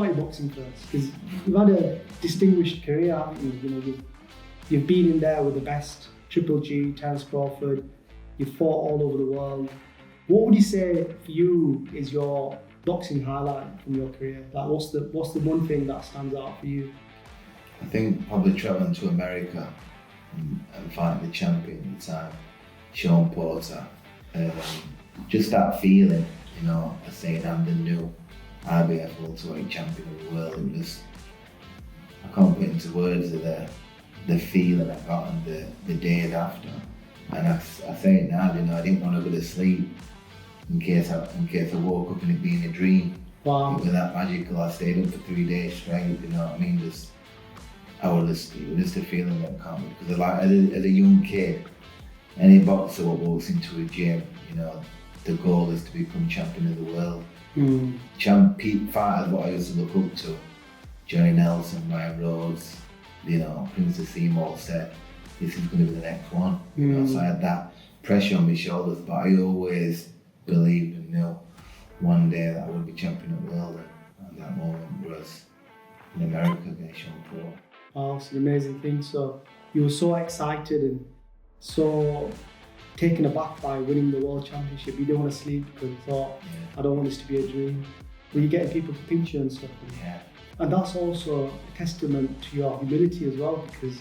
about your boxing first, because you've had a distinguished career, haven't you? You know, you've been in there with the best, Triple G, Terence Crawford. You've fought all over the world. What would you say for you is your boxing highlight from your career? Like, what's the one thing that stands out for you? I think probably travelling to America and fighting the champion at the time, Sean Porter. Just that feeling, you know, of saying I'm the new IBF welterweight champion of the world. It was, I can't put into words of the feeling I got on the days after. And I say it now, you know, I didn't want to go to sleep in case I woke up and it being a dream. Wow. It was that magical. I stayed up for 3 days straight, you know what I mean? It was just a feeling that can't, because like as a young kid, any boxer that walks into a gym, you know, the goal is to become champion of the world. Peak fighters, what I used to look up to, Johnny Nelson, Ryan Rhodes, you know, Princess Seymour said, this is going to be the next one. You know, so I had that pressure on my shoulders, but I always believed and knew one day that I would be champion of the world, and that moment was in America against Sean Porter. Oh, it's an amazing thing. So you were so excited and so taken aback by winning the World Championship. You didn't want to sleep because you thought, I don't want this to be a dream. Were you getting people to pinch you and stuff? Yeah. And that's also a testament to your humility as well, because,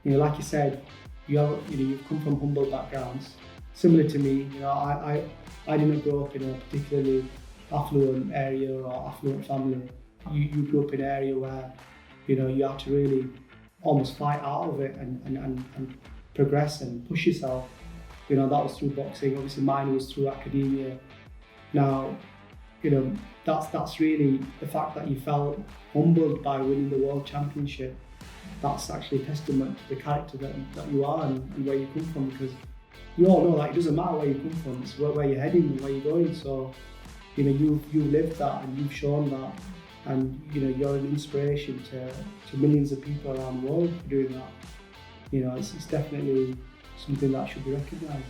you know, like you said, you've come from humble backgrounds, similar to me. You know, I didn't grow up in a particularly affluent area or affluent family. You grew up in an area where, you know, you had to really almost fight out of it and progress and push yourself. You know, that was through boxing. Obviously, mine was through academia. Now, you know, that's really the fact that you felt humbled by winning the World Championship. That's actually a testament to the character that you are and where you come from, because you all know that it doesn't matter where you come from, it's where you're heading and where you're going. So, you know, you've lived that and you've shown that, and, you know, you're an inspiration to millions of people around the world for doing that. You know, it's definitely something that should be recognised.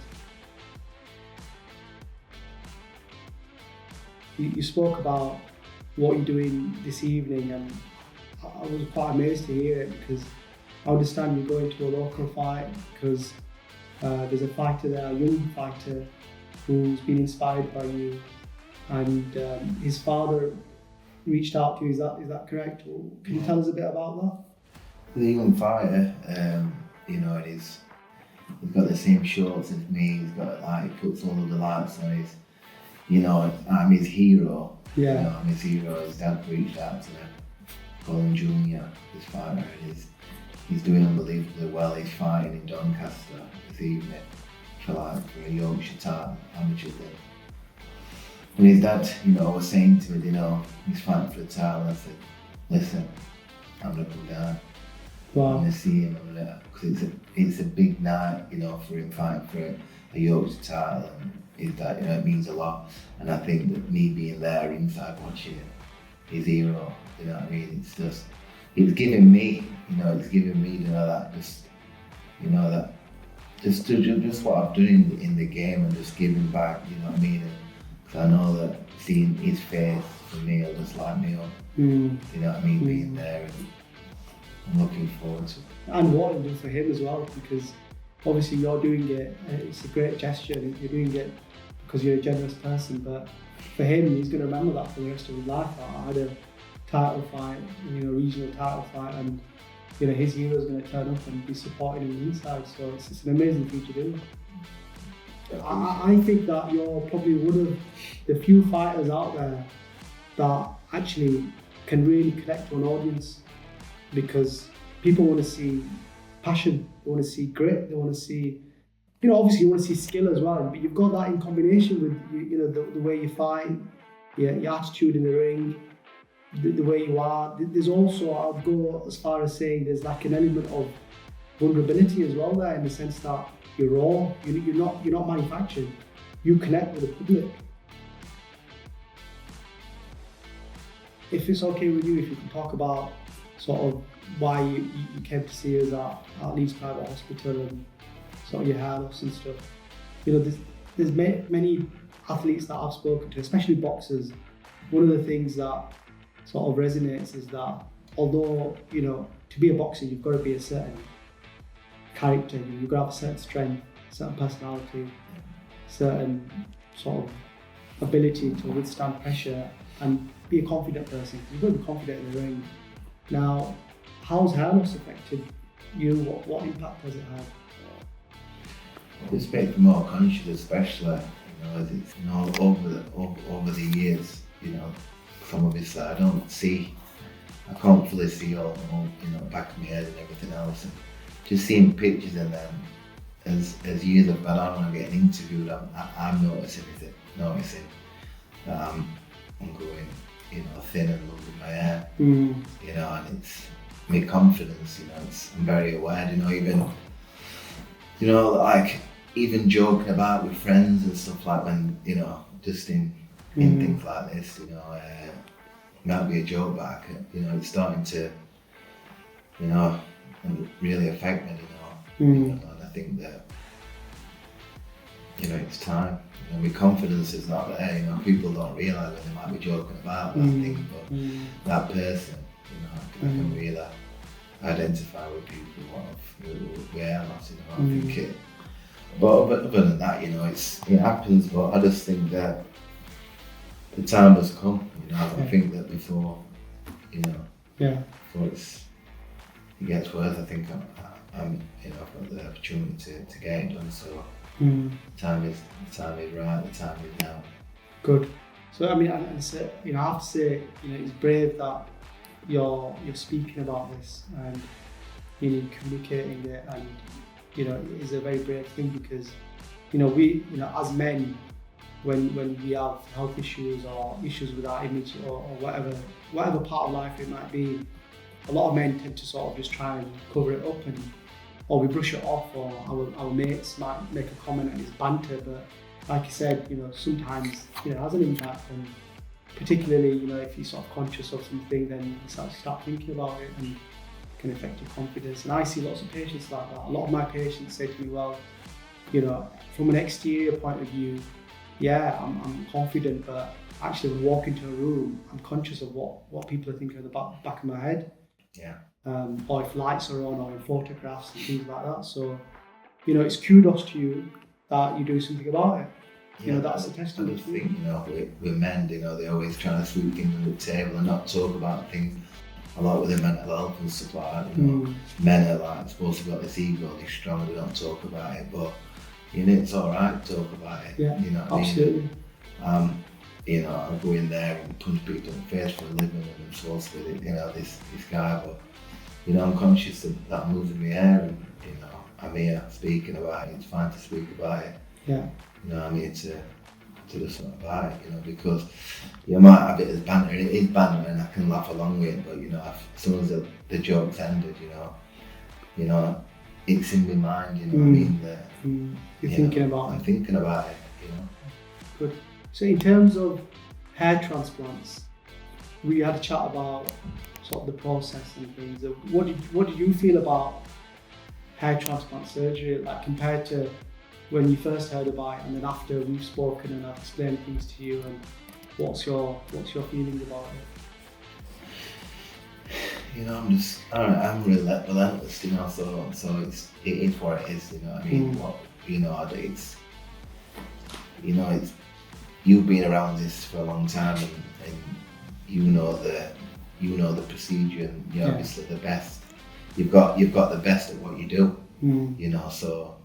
You spoke about what you're doing this evening, and I was quite amazed to hear it, because I understand you're going to a local fight because there's a fighter there, a young fighter, who's been inspired by you, and his father reached out to you. Is that correct? Can you tell us a bit about that? The young fighter, you know, he's got the same shorts as me. He's got, like, he puts all of the lights on his. You know, I'm his hero. Yeah. You know, I'm his hero. His dad reached out to him, Colin Jr., his fighter, and he's doing unbelievably well. He's fighting in Doncaster this evening for a Yorkshire title, amateur thing. And his dad, you know, was saying to me, you know, he's fighting for the title. I said, listen, I'm gonna come down. Wow. I'm gonna see him. Because it's a big night, you know, for him fighting for a Yorkshire title. And his dad, you know, it means a lot. And I think that me being there inside watching his hero, you know what I mean? It's giving me, you know, to know that just what I've done in the game and just giving back, you know what I mean? Because I know that seeing his face for me will just light me up. You know what I mean? Being there, and I'm looking forward to it. And what you do for him as well, because obviously you're doing it, it's a great gesture, you're doing it because you're a generous person, but for him, he's going to remember that for the rest of his life. I had a title fight, you know, regional title fight, and, you know, his hero's going to turn up and be supporting him on the inside, so it's an amazing thing to do. I think that you're probably one of the few fighters out there that actually can really connect to an audience, because people want to see passion, they want to see grit, they want to see, you know, obviously you want to see skill as well, but you've got that in combination with, you know, the way you fight, your attitude in the ring, the way you are. There's also, I'll go as far as saying, there's like an element of vulnerability as well there, in the sense that you're raw, you're not manufactured, you connect with the public. If it's okay with you, if you can talk about sort of why you came to see us at Leeds Private Hospital and sort of your hair loss and stuff. You know, there's many athletes that I've spoken to, especially boxers. One of the things that sort of resonates is that although, you know, to be a boxer, you've got to be a certain character, you've got to have a certain strength, certain personality, certain sort of ability to withstand pressure and be a confident person. You've got to be confident in the ring. Now, how's hair loss affected you? What impact has it had? It's made me more conscious, especially, you know, as it's, you know, over the years, you know, some of this I can't fully see all, you know, back of my head and everything else. And just seeing pictures and then as years have gone on, I'm getting interviewed, I'm noticing that I'm going, you know, thin and losing my hair, you know, and it's my confidence, you know, I'm very aware, you know, even, you know, like even joking about with friends and stuff like when, you know, just in things like this, you know, it might be a joke, but you know, it's starting to, you know, really affect me, you know, and I think that, you know, it's time. You know, my confidence is not there, you know, people don't realise when they might be joking about that thing, but that person, you know, I can really identify with people who hair loss, you know, I think it, but other than that, you know, it happens, but I just think that the time has come, you know, I think that before, you know, before it gets worse, I think I'm you know, I've got the opportunity to get it done, so the time is right, the time is now. Good. So I mean, you know, I have to say, you know, it's brave that you're speaking about this and, you know, communicating it, and, you know, it is a very brave thing because, you know, we, you know, as men, when we have health issues or issues with our image or whatever part of life it might be, a lot of men tend to sort of just try and cover it up, and or we brush it off, or our mates might make a comment and it's banter, but like you said, you know, sometimes, you know, it has an impact, and particularly, you know, if you're sort of conscious of something, then you start thinking about it and it can affect your confidence. And I see lots of patients like that. A lot of my patients say to me, well, you know, from an exterior point of view, yeah, I'm confident, but actually when I walk into a room, I'm conscious of what people are thinking in the back of my head. Yeah. Or if lights are on, or in photographs and things like that. So, you know, it's kudos to you that you do something about it. You know, that's a testament. I just think, you know, with men, you know, they always trying to sweep things under the table and not talk about things. A lot with their mental health and stuff like that, you know. Men are like supposed to have got this ego, they're strong, they don't talk about it, but you know, it's alright to talk about it. Yeah, you know what absolutely. I mean? You know, I go in there and punch people in the face for a living, and I'm supposed to be, you know, this guy, but you know, I'm conscious that I'm losing my hair, and you know, I'm here speaking about it. It's fine to speak about it. Yeah. You know, I'm here to do something about it. You know, because you might have it as banter, and it is banter, and I can laugh along with it. But you know, as soon as the joke's ended, you know, it's in my mind. You know, what I mean, you're thinking about it. I'm thinking about it. You know. Good. So in terms of hair transplants, we had a chat about sort of the process and things. What did you feel about hair transplant surgery, like compared to when you first heard about it, and then after we've spoken and I've explained things to you, and what's your feelings about it? You know, I'm relentless, you know, so it is what it is, you know what I mean? It's, you know, it's, you've been around this for a long time, and you know the procedure, and you're obviously the best. You've got the best at what you do, you know, so,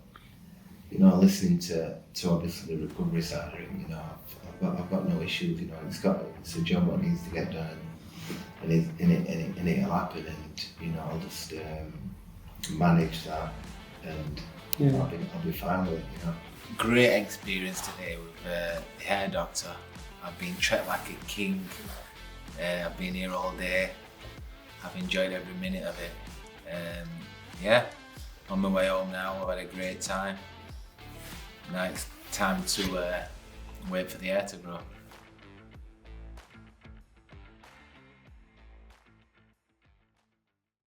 you know, listening to obviously the recovery side of it, you know, I've got no issues, you know, it's a job that needs to get done, and it'll happen, and, you know, I'll just manage that, and I'll be fine with it, you know. Great experience today with the hair doctor. I've been treated like a king. I've been here all day. I've enjoyed every minute of it. Yeah, on my way home now. I've had a great time. Now it's time to wait for the hair to grow.